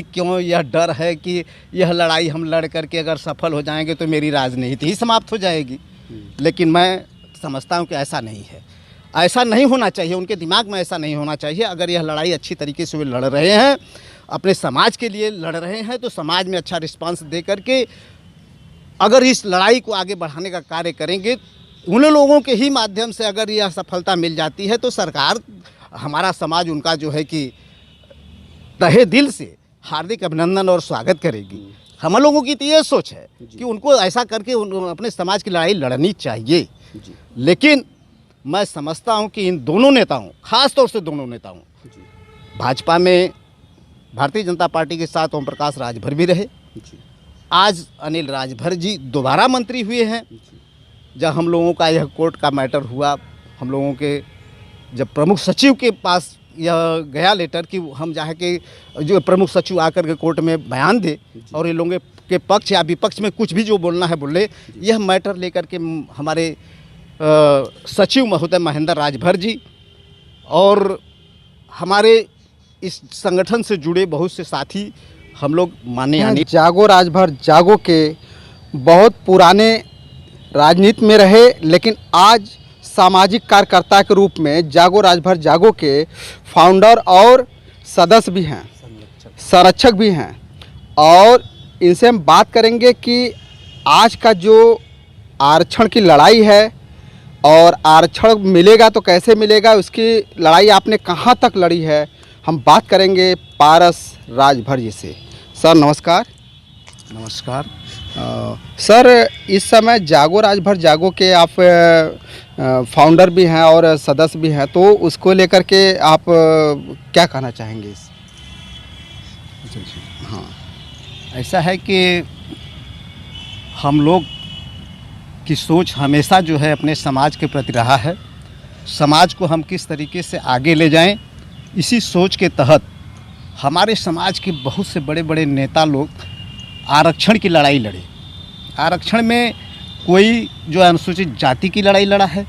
क्यों यह डर है कि यह लड़ाई हम लड़ करके अगर सफल हो जाएंगे तो मेरी राजनीति ही समाप्त हो जाएगी। लेकिन मैं समझता हूं कि ऐसा नहीं है, ऐसा नहीं होना चाहिए, उनके दिमाग में ऐसा नहीं होना चाहिए। अगर यह लड़ाई अच्छी तरीके से वे लड़ रहे हैं, अपने समाज के लिए लड़ रहे हैं, तो समाज में अच्छा रिस्पांस दे करके अगर इस लड़ाई को आगे बढ़ाने का कार्य करेंगे, उन लोगों के ही माध्यम से अगर यह सफलता मिल जाती है तो सरकार, हमारा समाज उनका जो है कि तहे दिल से हार्दिक अभिनंदन और स्वागत करेगी। हम लोगों की तो ये सोच है कि उनको ऐसा करके अपने समाज की लड़ाई लड़नी चाहिए। लेकिन मैं समझता हूं कि इन दोनों नेताओं, खास तौर से दोनों नेताओं, भाजपा में भारतीय जनता पार्टी के साथ ओम प्रकाश राजभर भी रहे, आज अनिल राजभर जी दोबारा मंत्री हुए हैं। जब हम लोगों का यह कोर्ट का मैटर हुआ, हम लोगों के जब प्रमुख सचिव के पास यह गया लेटर कि हम चाहे कि जो प्रमुख सचिव आकर के कोर्ट में बयान दे और इन लोगों के पक्ष या विपक्ष में कुछ भी जो बोलना है बोले, यह मैटर लेकर के हमारे सचिव महोदय महेंद्र राजभर जी और हमारे इस संगठन से जुड़े बहुत से साथी हम लोग माने आने जागो राजभर जागो के बहुत पुराने राजनीति में रहे, लेकिन आज सामाजिक कार्यकर्ता के रूप में जागो राजभर जागो के फाउंडर और सदस्य भी हैं, संरक्षक भी हैं। और इनसे हम बात करेंगे कि आज का जो आरक्षण की लड़ाई है और आरक्षण मिलेगा तो कैसे मिलेगा, उसकी लड़ाई आपने कहाँ तक लड़ी है, हम बात करेंगे पारस राजभर जी से। सर नमस्कार। नमस्कार। सर इस समय जागो राजभर जागो के आप फाउंडर भी हैं और सदस्य भी हैं, तो उसको लेकर के आप क्या कहना चाहेंगे इस? हाँ, ऐसा है कि हम लोग की सोच हमेशा जो है अपने समाज के प्रति रहा है। समाज को हम किस तरीके से आगे ले जाएं, इसी सोच के तहत हमारे समाज के बहुत से बड़े बड़े नेता लोग आरक्षण की लड़ाई लड़े। आरक्षण में कोई जो अनुसूचित जाति की लड़ाई लड़ा है,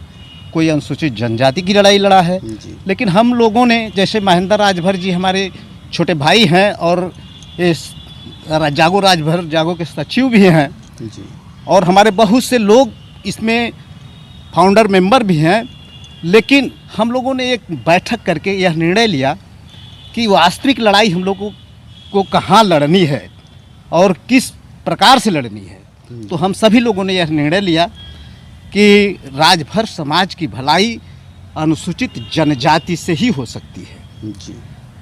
कोई अनुसूचित जनजाति की लड़ाई लड़ा है, लेकिन हम लोगों ने, जैसे महेंद्र राजभर जी हमारे छोटे भाई हैं और इस जागो राजभर जागो के सचिव भी हैं और हमारे बहुत से लोग इसमें फाउंडर मेंबर भी हैं। लेकिन हम लोगों ने एक बैठक करके यह निर्णय लिया कि वास्तविक लड़ाई हम लोगों को कहाँ लड़नी है और किस प्रकार से लड़नी है। तो हम सभी लोगों ने यह निर्णय लिया कि राजभर समाज की भलाई अनुसूचित जनजाति से ही हो सकती है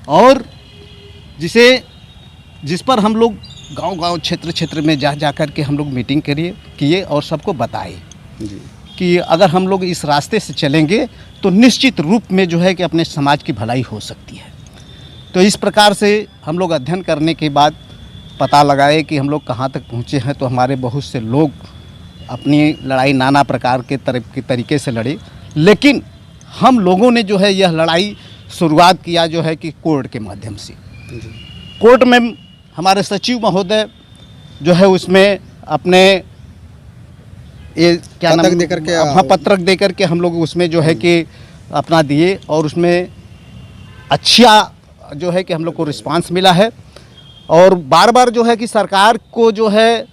और जिस पर हम लोग गांव-गांव क्षेत्र में जा कर के हम लोग मीटिंग किए और सबको बताए कि अगर हम लोग इस रास्ते से चलेंगे तो निश्चित रूप में जो है कि अपने समाज की भलाई हो सकती है। तो इस प्रकार से हम लोग अध्ययन करने के बाद पता लगाए कि हम लोग कहाँ तक पहुँचे हैं। तो हमारे बहुत से लोग अपनी लड़ाई नाना प्रकार के तरीके से लड़े, लेकिन हम लोगों ने जो है यह लड़ाई शुरुआत किया जो है कि कोर्ट के माध्यम से। कोर्ट में हमारे सचिव महोदय जो है उसमें अपने ये क्या नाम देकर के हाँ पत्रक दे करके हम लोग उसमें जो है कि अपना दिए और उसमें अच्छा जो है कि हम लोग को रिस्पांस मिला है। और बार बार जो है कि सरकार को जो है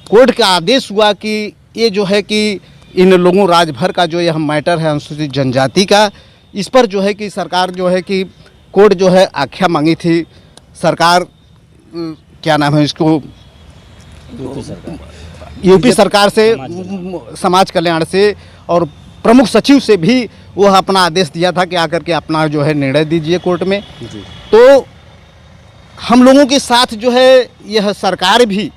कोर्ट का आदेश हुआ कि ये जो है कि इन लोगों राजभर का जो यह मैटर है अनुसूचित जनजाति का, इस पर जो है कि सरकार जो है कि कोर्ट जो है आख्या मांगी थी। सरकार क्या नाम है इसको यूपी सरकार से, समाज कल्याण से और प्रमुख सचिव से भी वह अपना आदेश दिया था कि आकर के अपना जो है निर्णय दीजिए कोर्ट में। तो हम लोगों के साथ जो है यह सरकार भी,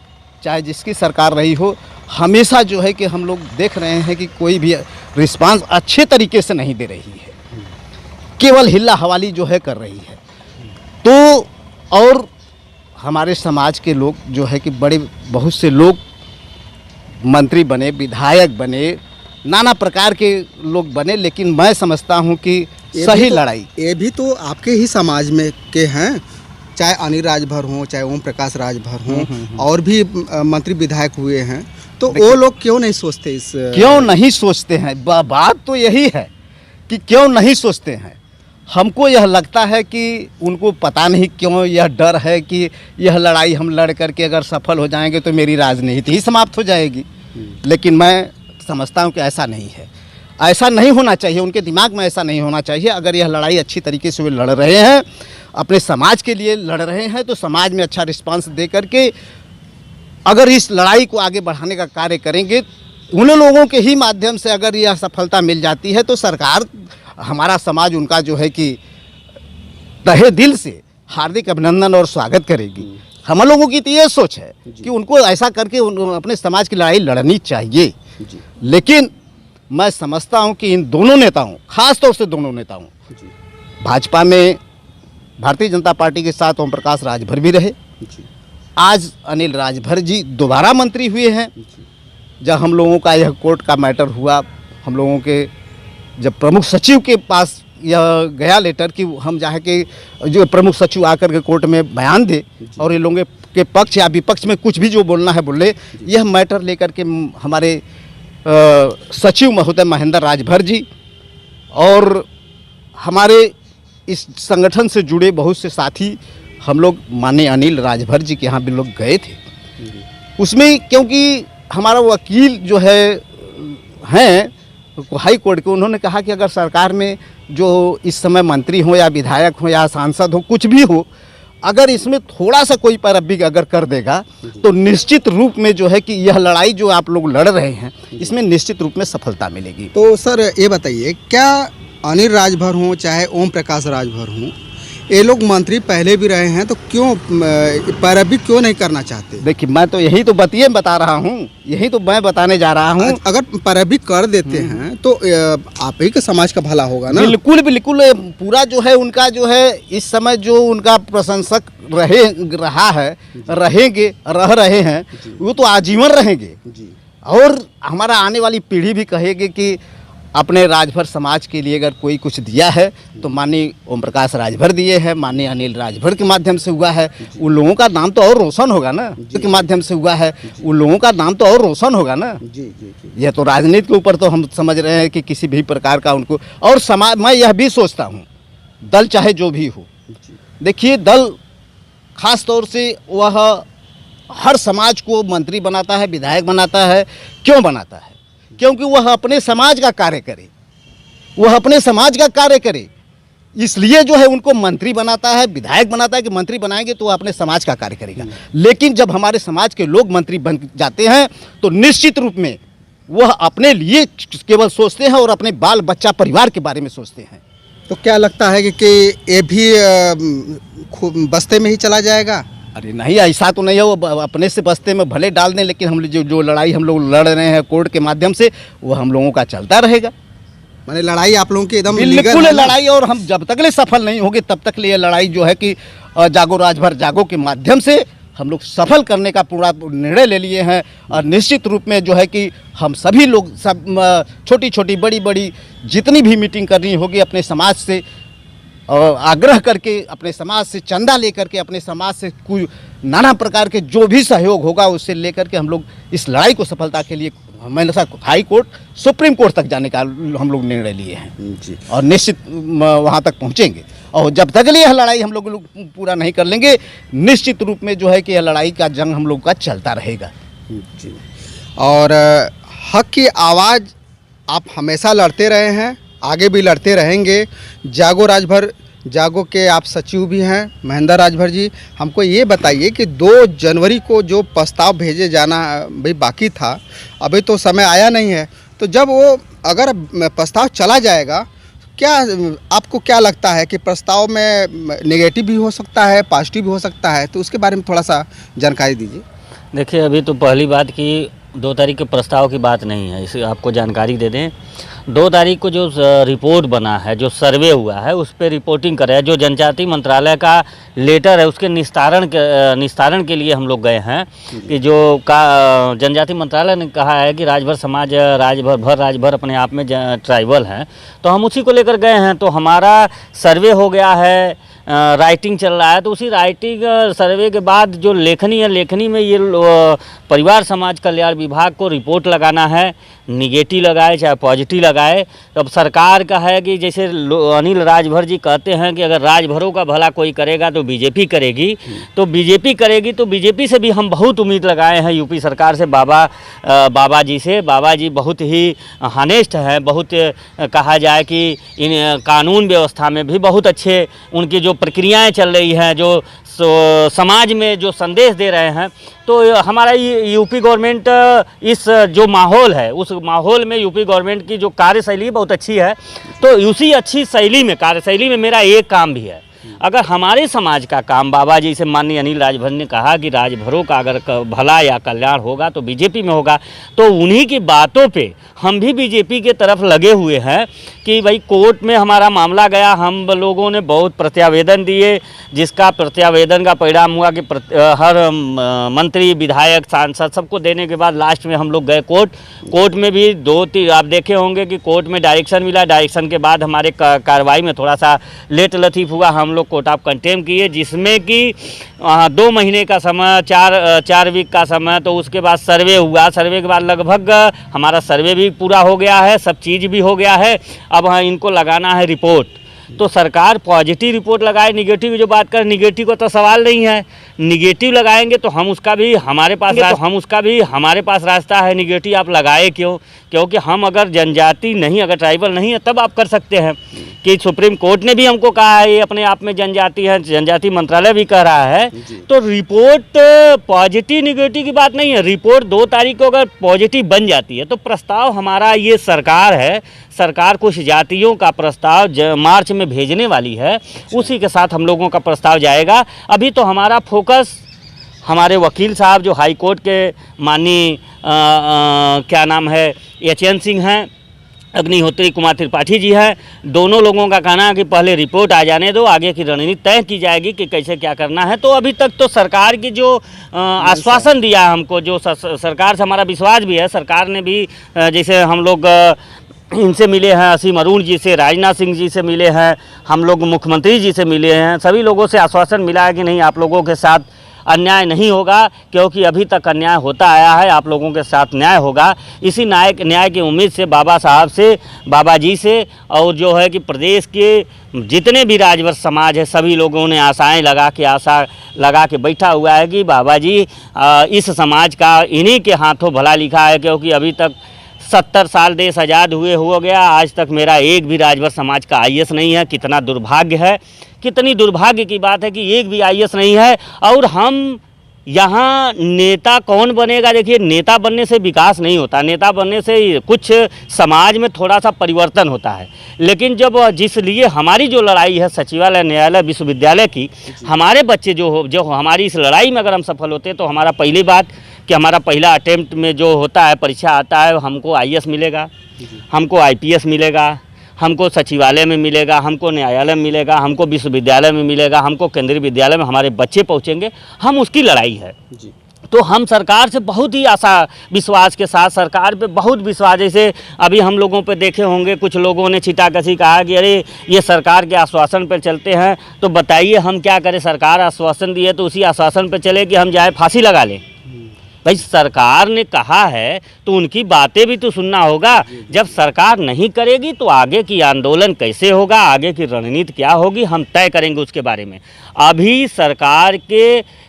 चाहे जिसकी सरकार रही हो, हमेशा जो है कि हम लोग देख रहे हैं कि कोई भी रिस्पांस अच्छे तरीके से नहीं दे रही है, केवल हिल्ला हवाली जो है कर रही है। तो और हमारे समाज के लोग जो है कि बड़े बहुत से लोग मंत्री बने, विधायक बने, नाना प्रकार के लोग बने, लेकिन मैं समझता हूं कि सही लड़ाई ये भी तो आपके ही समाज में के हैं, चाहे अनिल राजभर हों, चाहे ओम प्रकाश राजभर हों, और भी मंत्री विधायक हुए हैं। तो वो लोग क्यों नहीं सोचते क्यों नहीं सोचते हैं? बात तो यही है कि क्यों नहीं सोचते हैं। हमको यह लगता है कि उनको पता नहीं क्यों यह डर है कि यह लड़ाई हम लड़ करके अगर सफल हो जाएंगे तो मेरी राजनीति ही समाप्त हो जाएगी। लेकिन मैं समझता हूँ कि ऐसा नहीं है, ऐसा नहीं होना चाहिए, उनके दिमाग में ऐसा नहीं होना चाहिए। अगर यह लड़ाई अच्छी तरीके से वे लड़ रहे हैं, अपने समाज के लिए लड़ रहे हैं, तो समाज में अच्छा रिस्पांस दे करके अगर इस लड़ाई को आगे बढ़ाने का कार्य करेंगे, उन लोगों के ही माध्यम से अगर यह सफलता मिल जाती है तो सरकार, हमारा समाज उनका जो है कि तहे दिल से हार्दिक अभिनंदन और स्वागत करेगी। हम लोगों की तो ये सोच है कि उनको ऐसा करके अपने समाज की लड़ाई लड़नी चाहिए। लेकिन मैं समझता हूं कि इन दोनों नेताओं, खास तौर से दोनों नेताओं, भाजपा में भारतीय जनता पार्टी के साथ ओम प्रकाश राजभर भी रहे, आज अनिल राजभर जी दोबारा मंत्री हुए हैं। जब हम लोगों का यह कोर्ट का मैटर हुआ, हम लोगों के जब प्रमुख सचिव के पास यह गया लेटर कि हम चाहे कि जो प्रमुख सचिव आकर के कोर्ट में बयान दे और इन लोगों के पक्ष या विपक्ष में कुछ भी जो बोलना है बोले, यह मैटर लेकर के हमारे सचिव महोदय महेंद्र राजभर जी और हमारे इस संगठन से जुड़े बहुत से साथी हम लोग माननीय अनिल राजभर जी के यहाँ भी लोग गए थे। उसमें क्योंकि हमारा वकील जो हैं हाई कोर्ट के, उन्होंने कहा कि अगर सरकार में जो इस समय मंत्री हो या विधायक हो या सांसद हो, कुछ भी हो, अगर इसमें थोड़ा सा कोई पैरवी अगर कर देगा तो निश्चित रूप में जो है कि यह लड़ाई जो आप लोग लड़ रहे हैं इसमें निश्चित रूप में सफलता मिलेगी। तो सर ये बताइए, क्या अनिल राजभर हों चाहे ओम प्रकाश राजभर हों, ये लोग मंत्री पहले भी रहे हैं, तो क्यों पैरवी क्यों नहीं करना चाहते? देखिए, मैं तो यही तो बता रहा हूँ, यही तो मैं बताने जा रहा हूँ। अगर पैरवी कर देते हैं तो आप ही के समाज का भला होगा ना। बिल्कुल बिल्कुल, पूरा जो है उनका जो है इस समय जो उनका प्रशंसक रह रहे हैं वो तो आजीवन रहेंगे और हमारा आने वाली पीढ़ी भी कहेगी कि अपने राजभर समाज के लिए अगर कोई कुछ दिया है तो माननीय ओम प्रकाश राजभर दिए हैं, माननीय अनिल राजभर के माध्यम से हुआ है। उन लोगों का नाम तो और रोशन होगा ना, के माध्यम से हुआ है, उन लोगों का नाम तो और रोशन होगा ना। यह तो राजनीति के ऊपर तो हम समझ रहे हैं कि किसी भी प्रकार का उनको और समाज, मैं यह भी सोचता हूँ दल चाहे जो भी हो, देखिए दल खास तौर से वह हर समाज को मंत्री बनाता है, विधायक बनाता है। क्यों बनाता है? क्योंकि वह अपने समाज का कार्य करे, वह अपने समाज का कार्य करे, इसलिए जो है उनको मंत्री बनाता है, विधायक बनाता है कि मंत्री बनाएंगे तो वह अपने समाज का कार्य करेगा। लेकिन जब हमारे समाज के लोग मंत्री बन जाते हैं तो निश्चित रूप में वह अपने लिए केवल सोचते हैं और अपने बाल बच्चा परिवार के बारे में सोचते हैं। तो क्या लगता है कि ये भी बस्ते में ही चला जाएगा? अरे नहीं, ऐसा तो नहीं है, वो अपने से बस्ते में भले डाल दें, लेकिन हम जो लड़ाई हम लोग लड़ रहे हैं कोर्ट के माध्यम से वो हम लोगों का चलता रहेगा। माने लड़ाई आप लोगों की एकदम बिल्कुल लड़ाई, और हम जब तक ले सफल नहीं होंगे तब तक ये लड़ाई जो है कि जागो राजभर जागो के माध्यम से हम लोग सफल करने का पूरा निर्णय ले लिए हैं। और निश्चित रूप में जो है कि हम सभी लोग सब छोटी छोटी बड़ी बड़ी जितनी भी मीटिंग करनी होगी अपने समाज से आग्रह करके, अपने समाज से चंदा लेकर के, अपने समाज से कोई नाना प्रकार के जो भी सहयोग होगा उससे लेकर के हम लोग इस लड़ाई को सफलता के लिए मैंने हाई कोर्ट, सुप्रीम कोर्ट तक जाने का हम लोग निर्णय लिए हैं जी। और निश्चित वहाँ तक पहुँचेंगे और जब तक यह लड़ाई हम लोग पूरा नहीं कर लेंगे निश्चित रूप में जो है कि यह लड़ाई का जंग हम लोग का चलता रहेगा जी। और हक की आवाज़ आप हमेशा लड़ते रहे हैं, आगे भी लड़ते रहेंगे। जागो राजभर जागो के आप सचिव भी हैं महेंद्र राजभर जी, हमको ये बताइए कि 2 जनवरी को जो प्रस्ताव भेजे जाना भाई बाकी था, अभी तो समय आया नहीं है, तो जब वो अगर प्रस्ताव चला जाएगा, क्या आपको क्या लगता है कि प्रस्ताव में नेगेटिव भी हो सकता है, पॉजिटिव भी हो सकता है, तो उसके बारे में थोड़ा सा जानकारी दीजिए। देखिए, अभी तो पहली बात कि 2 तारीख के प्रस्ताव की बात नहीं है, इसे आपको जानकारी दे दें। 2 तारीख को जो रिपोर्ट बना है, जो सर्वे हुआ है, उस पर रिपोर्टिंग कर रहे हैं। जो जनजातीय मंत्रालय का लेटर है उसके निस्तारण के लिए हम लोग गए हैं कि जो जनजातीय मंत्रालय ने कहा है कि राजभर समाज राजभर अपने आप में ट्राइबल हैं, तो हम उसी को लेकर गए हैं। तो हमारा सर्वे हो गया है राइटिंग चल रहा है, तो उसी राइटिंग सर्वे के बाद जो लेखनी है, लेखनी में ये परिवार समाज कल्याण विभाग को रिपोर्ट लगाना है, निगेटिव लगाए चाहे पॉजिटिव लगाए। तो अब सरकार का है कि जैसे अनिल राजभर जी कहते हैं कि अगर राजभरों का भला कोई करेगा तो बीजेपी करेगी, तो बीजेपी करेगी, तो बीजेपी से भी हम बहुत उम्मीद लगाए हैं, यूपी सरकार से, बाबा जी से। बाबा जी बहुत ही हॉनेस्ट हैं, बहुत कहा जाए कि इन कानून व्यवस्था में भी बहुत अच्छे उनकी जो प्रक्रियाएं चल रही हैं, जो समाज में जो संदेश दे रहे हैं। तो हमारा यूपी गवर्नमेंट इस जो माहौल है, उस माहौल में यूपी गवर्नमेंट की जो कार्यशैली बहुत अच्छी है। तो उसी अच्छी शैली में, कार्यशैली में मेरा एक काम भी है, अगर हमारे समाज का काम, बाबा जी से माननीय अनिल राजभर ने कहा कि राजभरों का अगर भला या कल्याण होगा तो बीजेपी में होगा, तो उन्हीं की बातों पे हम भी बीजेपी के तरफ लगे हुए हैं कि भाई कोर्ट में हमारा मामला गया, हम लोगों ने बहुत प्रत्यावेदन दिए, जिसका प्रत्यावेदन का परिणाम हुआ कि हर मंत्री, विधायक, सांसद सबको देने के बाद लास्ट में हम लोग गए कोर्ट में भी 2-3 आप देखे होंगे कि कोर्ट में डायरेक्शन मिला, डायरेक्शन के बाद हमारे कार्रवाई में थोड़ा सा लेट लतीफ़ हुआ, हम लोग कोर्ट ऑफ कंटेम्प्ट किए, जिसमें कि 2 महीने का समय, 4 वीक का समय। तो उसके बाद सर्वे हुआ, सर्वे के बाद लगभग हमारा सर्वे भी पूरा हो गया है, सब चीज़ भी हो गया है। अब इनको लगाना है रिपोर्ट, तो सरकार पॉजिटिव रिपोर्ट लगाए, निगेटिव जो बात कर, निगेटिव का तो सवाल नहीं है, निगेटिव लगाएंगे तो हम उसका भी हमारे पास रास्ता है। निगेटिव आप लगाए क्यों? क्योंकि हम अगर जनजाति नहीं, अगर ट्राइबल नहीं है, तब आप कर सकते हैं कि सुप्रीम कोर्ट ने भी हमको कहा है ये अपने आप में जनजाति है, जनजाति मंत्रालय भी कह रहा है। तो रिपोर्ट पॉजिटिव निगेटिव की बात नहीं है, रिपोर्ट 2 तारीख को अगर पॉजिटिव बन जाती है तो प्रस्ताव हमारा, ये सरकार है, सरकार कुछ जातियों का प्रस्ताव मार्च में भेजने वाली है, उसी के साथ हम लोगों का प्रस्ताव जाएगा। अभी तो हमारा फोकस हमारे वकील साहब जो हाई कोर्ट के माननीय क्या नाम है, एचएन सिंह हैं, अग्निहोत्री कुमार त्रिपाठी जी हैं, दोनों लोगों का कहना है कि पहले रिपोर्ट आ जाने दो, आगे की रणनीति तय की जाएगी कि कैसे क्या करना है। तो अभी तक तो सरकार की जो आश्वासन दिया है हमको, जो सरकार से हमारा विश्वास भी है, सरकार ने भी जैसे हम लोग इनसे मिले हैं, असीम अरुण जी से, राजनाथ सिंह जी से मिले हैं, हम लोग मुख्यमंत्री जी से मिले हैं, सभी लोगों से आश्वासन मिला है कि नहीं, आप लोगों के साथ अन्याय नहीं होगा, क्योंकि अभी तक अन्याय होता आया है, आप लोगों के साथ न्याय होगा। इसी न्याय की उम्मीद से बाबा साहब से, बाबा जी से, और जो है कि प्रदेश के जितने भी राजभर समाज है, सभी लोगों ने आशा लगा के बैठा हुआ है कि बाबा जी इस समाज का इन्हीं के हाथों भला लिखा है। क्योंकि अभी तक 70 साल देश आज़ाद हुए हो गया, आज तक मेरा एक भी राजभर समाज का आईएएस नहीं है। कितना दुर्भाग्य है, कितनी दुर्भाग्य की बात है कि एक भी आईएएस नहीं है। और हम यहाँ नेता कौन बनेगा? देखिए, नेता बनने से विकास नहीं होता, नेता बनने से कुछ समाज में थोड़ा सा परिवर्तन होता है। लेकिन जब जिसलिए हमारी जो लड़ाई है सचिवालय, न्यायालय, विश्वविद्यालय की, हमारे बच्चे जो हमारी इस लड़ाई में अगर हम सफल होते हैं तो हमारा पहली बात कि हमारा पहला अटेम्प्ट में जो होता है, परीक्षा आता है, हमको आईएएस मिलेगा, हमको आईपीएस मिलेगा, हमको सचिवालय में मिलेगा, हमको न्यायालय में मिलेगा, हमको विश्वविद्यालय में मिलेगा, हमको केंद्रीय विद्यालय में हमारे बच्चे पहुंचेंगे। हम उसकी लड़ाई है जी। तो हम सरकार से बहुत ही आशा विश्वास के साथ, सरकार पे बहुत विश्वास, जैसे अभी हम लोगों पे देखे होंगे कुछ लोगों ने छिटाकसी कहा कि अरे ये सरकार के आश्वासन पर चलते हैं, तो बताइए हम क्या करें? सरकार आश्वासन दिए तो उसी आश्वासन पर चले कि हम जाए फांसी लगा लें? भाई सरकार ने कहा है तो उनकी बातें भी तो सुनना होगा। जब सरकार नहीं करेगी तो आगे की आंदोलन कैसे होगा, आगे की रणनीति क्या होगी, हम तय करेंगे उसके बारे में। अभी सरकार के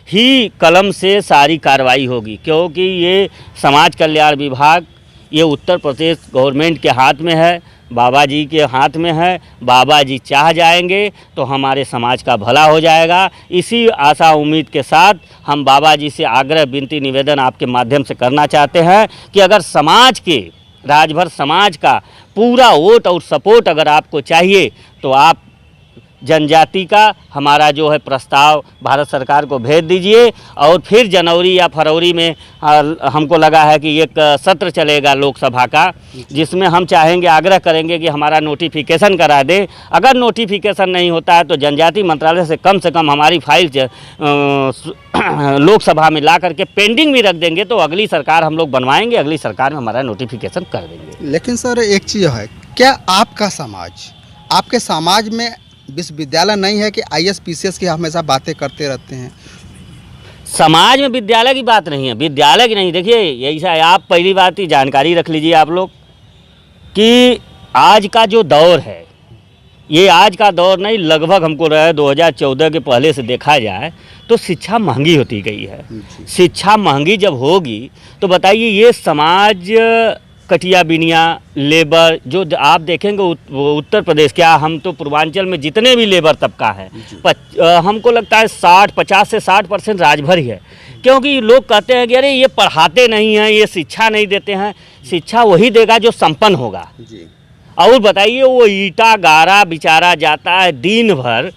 ही कलम से सारी कार्रवाई होगी, क्योंकि ये समाज कल्याण विभाग ये उत्तर प्रदेश गवर्नमेंट के हाथ में है, बाबा जी के हाथ में है। बाबा जी चाह जाएंगे तो हमारे समाज का भला हो जाएगा। इसी आशा उम्मीद के साथ हम बाबा जी से आग्रह, विनती, निवेदन आपके माध्यम से करना चाहते हैं कि अगर समाज के, राजभर समाज का पूरा वोट और सपोर्ट अगर आपको चाहिए तो आप जनजाति का हमारा जो है प्रस्ताव भारत सरकार को भेज दीजिए। और फिर जनवरी या फरवरी में हमको लगा है कि एक सत्र चलेगा लोकसभा का, जिसमें हम चाहेंगे, आग्रह करेंगे कि हमारा नोटिफिकेशन करा दे। अगर नोटिफिकेशन नहीं होता है तो जनजाति मंत्रालय से कम हमारी फाइल लोकसभा में ला करके पेंडिंग भी रख देंगे, तो अगली सरकार हम लोग बनवाएंगे, अगली सरकार में हमारा नोटिफिकेशन कर देंगे। लेकिन सर एक चीज़ है, क्या आपका समाज, आपके समाज में विश्वविद्यालय नहीं है कि IAS PCS की हमेशा बातें करते रहते हैं। समाज में विद्यालय की बात नहीं है, विद्यालय की नहीं। देखिए ऐसा है, आप पहली बात ही जानकारी रख लीजिए आप लोग कि आज का जो दौर है, ये आज का दौर नहीं, लगभग हमको रहा 2014 के पहले से देखा जाए तो शिक्षा महंगी होती गई है। शिक्षा महंगी जब होगी तो बताइए ये समाज कटिया बिनिया लेबर जो आप देखेंगे उत्तर प्रदेश, क्या हम तो पूर्वांचल में जितने भी लेबर तबका है हमको लगता है 50 से 60% राजभर ही है। क्योंकि लोग कहते हैं कि अरे ये पढ़ाते नहीं हैं, ये शिक्षा नहीं देते हैं। शिक्षा वही देगा जो संपन्न होगा। और बताइए वो ईटा गारा बेचारा जाता है दिन भर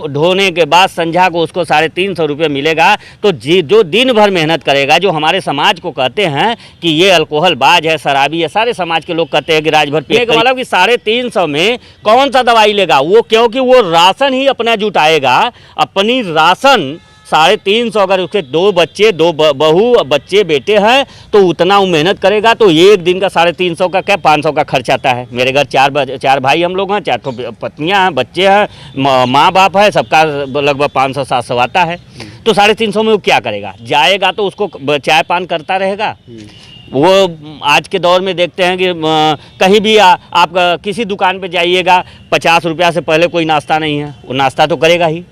ढोने के बाद संझा को उसको 350 रुपये मिलेगा। तो जो दिन भर मेहनत करेगा, जो हमारे समाज को कहते हैं कि ये अल्कोहल बाज है, शराबी है, सारे समाज के लोग कहते हैं कि राजभर पीने का मतलब कि 350 में कौन सा दवाई लेगा वो, क्योंकि वो राशन ही अपना जुटाएगा, अपनी राशन 350। अगर उसके 2 बच्चे 2 बहू बच्चे बेटे हैं तो उतना वो मेहनत करेगा तो एक दिन का 350 का क्या 500 का खर्च आता है। मेरे घर 4 भाई हम लोग हैं, 4 पत्नियां हैं, बच्चे हैं, माँ बाप है, सबका लगभग 500-700 आता है। तो 350 में वो क्या करेगा? जाएगा तो उसको चाय पान करता रहेगा। वो आज के दौर में देखते हैं कि कहीं भी आप किसी दुकान पे जाइएगा 50 रुपया से पहले कोई नाश्ता नहीं है, वो नाश्ता तो करेगा ही।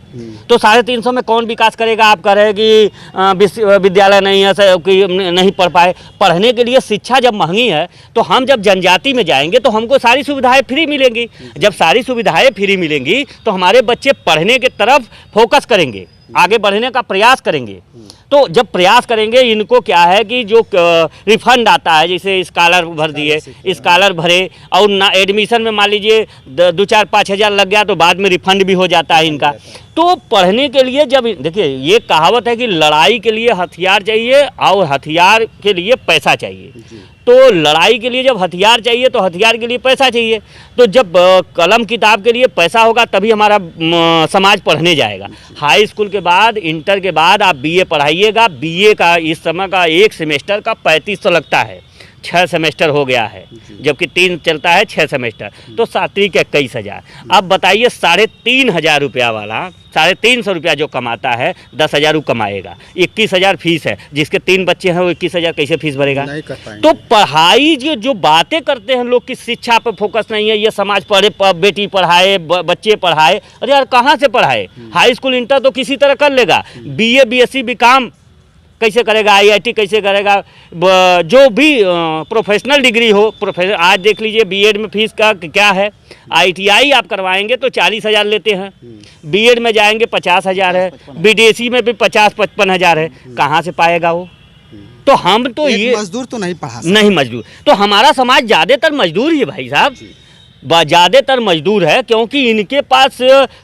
तो 350 में कौन विकास करेगा? आप कह रहे हैं कि विद्यालय नहीं है कि नहीं पढ़ पाए। पढ़ने के लिए शिक्षा जब महंगी है तो हम जब जनजाति में जाएंगे तो हमको सारी सुविधाएं फ्री मिलेंगी। जब सारी सुविधाएं फ्री मिलेंगी तो हमारे बच्चे पढ़ने के तरफ फोकस करेंगे, आगे बढ़ने का प्रयास करेंगे। तो जब प्रयास करेंगे, इनको क्या है कि जो रिफंड आता है, जैसे स्कॉलर भर दिए, स्कॉलर भरे और ना एडमिशन में मान लीजिए 2-4-5 हज़ार लग गया तो बाद में रिफंड भी हो जाता है इनका। तो पढ़ने के लिए जब देखिए ये कहावत है कि लड़ाई के लिए हथियार चाहिए और हथियार के लिए पैसा चाहिए। तो लड़ाई के लिए जब हथियार चाहिए तो हथियार के लिए पैसा चाहिए। तो जब कलम किताब के लिए पैसा होगा तभी हमारा समाज पढ़ने जाएगा। हाई स्कूल के बाद, इंटर के बाद आप BA पढ़ाइएगा। BA का इस समय का एक सेमेस्टर का 3500 लगता है, 6 सेमेस्टर हो गया है, जबकि 3 चलता है 6 सेमेस्टर, तो 7 के 21,000। अब बताइए 3,500 रुपया वाला 350 रुपया जो कमाता है 10,000 वो कमाएगा, 21,000 फीस है। जिसके 3 बच्चे हैं वो 21,000 कैसे फीस भरेगा? तो पढ़ाई जो बातें करते हैं लोग कि शिक्षा पर फोकस नहीं है, ये समाज पढ़े, बेटी पढ़ाए, बच्चे पढ़ाए। अरे यार कहाँ से पढ़ाए? हाई स्कूल इंटर तो किसी तरह कर लेगा, BA BSc BCom कैसे करेगा, IIT कैसे करेगा? जो भी प्रोफेशनल डिग्री हो, आज देख लीजिए बीएड में फीस का क्या है। ITI आप करवाएंगे तो 40,000 लेते हैं, बीएड में जाएंगे 50,000 है, BDSC में भी 50-55 हज़ार है। कहाँ से पाएगा वो? तो हम तो ये मजदूर तो नहीं पढ़ा नहीं मजदूर, तो हमारा समाज ज़्यादातर मजदूर ही है भाई साहब, ज़्यादातर मजदूर है। क्योंकि इनके पास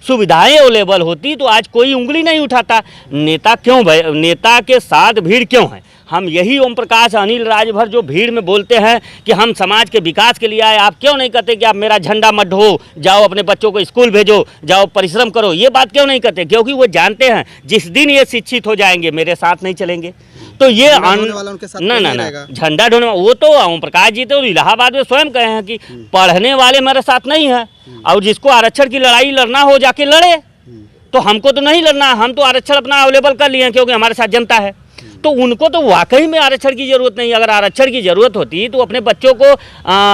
सुविधाएं अवेलेबल होती तो आज कोई उंगली नहीं उठाता। नेता क्यों भाई, नेता के साथ भीड़ क्यों है? हम यही ओम प्रकाश अनिल राजभर जो भीड़ में बोलते हैं कि हम समाज के विकास के लिए आए, आप क्यों नहीं कहते कि आप मेरा झंडा मत ढो, जाओ अपने बच्चों को स्कूल भेजो, जाओ परिश्रम करो? ये बात क्यों नहीं कहते? क्योंकि वो जानते हैं जिस दिन ये शिक्षित हो जाएंगे मेरे साथ नहीं चलेंगे। तो ये ना झंडा ढोने वो तो ओम प्रकाश जी तो इलाहाबाद में स्वयं कहे हैं कि पढ़ने वाले मेरे साथ नहीं है, और जिसको आरक्षण की लड़ाई लड़ना हो जाके लड़े। तो हमको तो नहीं लड़ना, हम तो आरक्षण अपना अवेलेबल कर लिए हैं क्योंकि हमारे साथ जनता है। तो उनको तो वाकई में आरक्षण की जरूरत नहीं। अगर आरक्षण की जरूरत होती तो अपने बच्चों को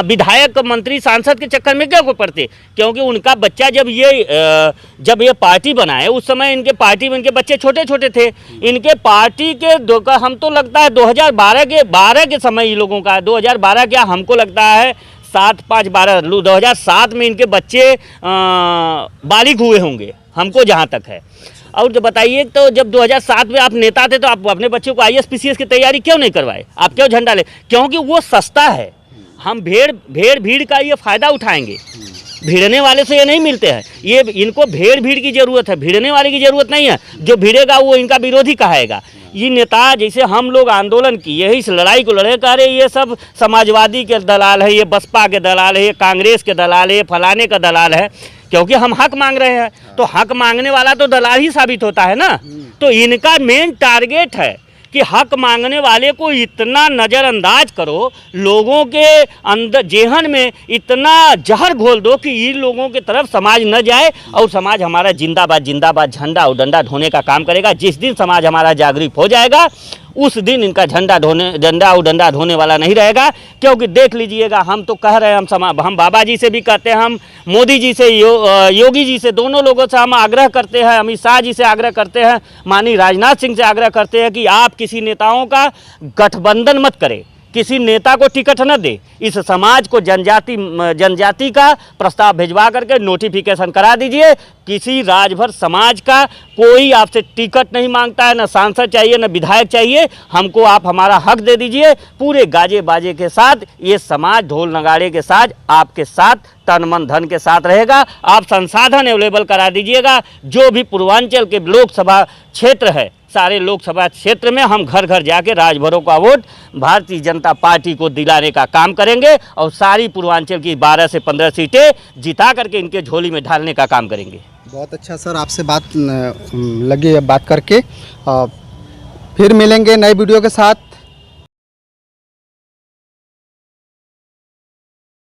विधायक, मंत्री, सांसद के चक्कर में क्यों पड़ते? क्योंकि उनका बच्चा जब ये पार्टी बनाए उस समय इनके पार्टी में इनके बच्चे छोटे छोटे थे। इनके पार्टी के हम तो लगता है 2012 के समय ये लोगों का 2012 क्या हमको लगता है 2007 में इनके बच्चे बालिग हुए होंगे, हमको जहाँ तक है। और जो बताइए तो जब 2007 में आप नेता थे तो आप अपने बच्चों को IAS PCS की तैयारी क्यों नहीं करवाए? आप क्यों झंडा ले? क्योंकि वो सस्ता है। हम भीड़ का ये फ़ायदा उठाएंगे, भिड़ने वाले से ये नहीं मिलते हैं। ये इनको भीड़ की ज़रूरत है, भिड़ने वाले की ज़रूरत नहीं है। जो भिड़ेगा वो इनका विरोधी कहेगा। ये नेता जैसे हम लोग आंदोलन किए, इस लड़ाई को लड़े, कह रहे ये सब समाजवादी के दलाल है, ये बसपा के दलाल है, ये कांग्रेस के दलाल है, ये फलाने का दलाल है। क्योंकि हम हक मांग रहे हैं तो हक मांगने वाला तो दलाल ही साबित होता है ना। तो इनका मेन टारगेट है कि हक मांगने वाले को इतना नज़रअंदाज करो, लोगों के अंदर जेहन में इतना जहर घोल दो कि इन लोगों की तरफ समाज न जाए और समाज हमारा जिंदाबाद जिंदाबाद झंडा उडंडा ढोने का काम करेगा। जिस दिन समाज हमारा जागरूक हो जाएगा उस दिन इनका झंडा उडंडा ढोने वाला नहीं रहेगा। क्योंकि देख लीजिएगा, हम तो कह रहे हैं, हम बाबा जी से भी कहते हैं, हम मोदी जी से योगी जी से, दोनों लोगों से हम आग्रह करते हैं, अमित शाह जी से आग्रह करते हैं, माननीय राजनाथ सिंह से आग्रह करते हैं कि आप किसी नेताओं का गठबंधन मत करें, किसी नेता को टिकट न दे। इस समाज को जनजाति का प्रस्ताव भिजवा करके नोटिफिकेशन करा दीजिए। किसी राजभर समाज का कोई आपसे टिकट नहीं मांगता है, न सांसद चाहिए न विधायक चाहिए। हमको आप हमारा हक दे दीजिए। पूरे गाजे बाजे के साथ ये समाज ढोल नगाड़े के साथ आपके साथ तन मन धन के साथ रहेगा। आप संसाधन अवेलेबल करा दीजिएगा। जो भी पूर्वांचल के लोकसभा क्षेत्र है, सारे लोकसभा क्षेत्र में हम घर घर जाके राजभरों का वोट भारतीय जनता पार्टी को दिलाने का काम करेंगे और सारी पूर्वांचल की 12 से 15 सीटें जिता करके इनके झोली में ढालने का काम करेंगे। बहुत अच्छा सर, आपसे बात लगी बात करके। फिर मिलेंगे नए वीडियो के साथ।